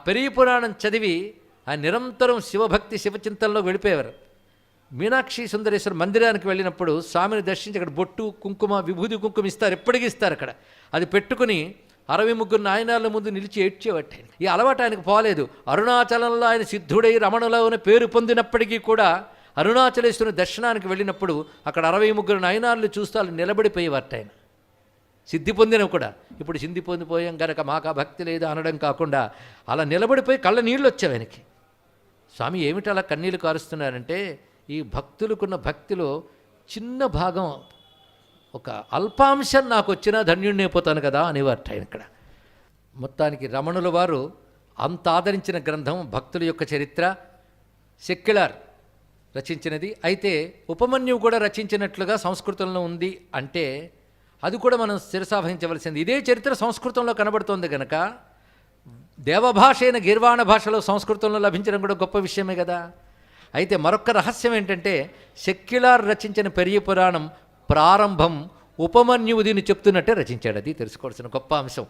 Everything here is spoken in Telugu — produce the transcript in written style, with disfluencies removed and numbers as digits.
పెరియ పురాణం చదివి ఆ నిరంతరం శివభక్తి శివచింతనలో వెళ్ళిపోయేవారు. మీనాక్షి సుందరేశ్వర మందిరానికి వెళ్ళినప్పుడు స్వామిని దర్శించి అక్కడ బొట్టు కుంకుమ విభూది కుంకుమ ఇస్తారు, ఎప్పటికీ ఇస్తారు. అక్కడ అది పెట్టుకుని 63 నాయనాల ముందు నిలిచి ఏడ్చేవాట. ఈ అలవాటు ఆయనకు పోలేదు. అరుణాచలంలో ఆయన సిద్ధుడై రమణులో ఉన్న పేరు పొందినప్పటికీ కూడా అరుణాచలేశ్వరుని దర్శనానికి వెళ్ళినప్పుడు అక్కడ 63 నాయనాలు చూస్తూ వాళ్ళు నిలబడిపోయేవారట. ఆయన సిద్ధి పొందినవి కూడా. ఇప్పుడు సిద్ధి పొందిపోయాం కనుక మాకు ఆ భక్తి లేదు అనడం కాకుండా అలా నిలబడిపోయి కళ్ళ నీళ్ళు వచ్చావు ఆయనకి. స్వామి ఏమిటి అలా కన్నీళ్ళు కారుస్తున్నారంటే, ఈ భక్తులకున్న భక్తిలో చిన్న భాగం, ఒక అల్పాంశం నాకు వచ్చినా ధన్యుణ్ణైపోతాను కదా అనేవారట ఆయన ఇక్కడ. మొత్తానికి రమణుల వారు అంత ఆదరించిన గ్రంథం భక్తుల యొక్క చరిత్ర సెక్యులర్ రచించినది. అయితే ఉపమన్యువు కూడా రచించినట్లుగా సంస్కృతంలో ఉంది అంటే అది కూడా మనం శిరసావహించవలసింది. ఇదే చరిత్ర సంస్కృతంలో కనబడుతోంది కనుక దేవభాష అయిన గీర్వాణ భాషలో సంస్కృతంలో లభించడం కూడా గొప్ప విషయమే కదా. అయితే మరొక రహస్యం ఏంటంటే, సెక్యులర్ రచించిన పెరియ పురాణం ప్రారంభం ఉపమన్యువు దీన్ని చెప్తున్నట్టే రచించాడు. అది తెలుసుకోవాల్సిన గొప్ప అంశం.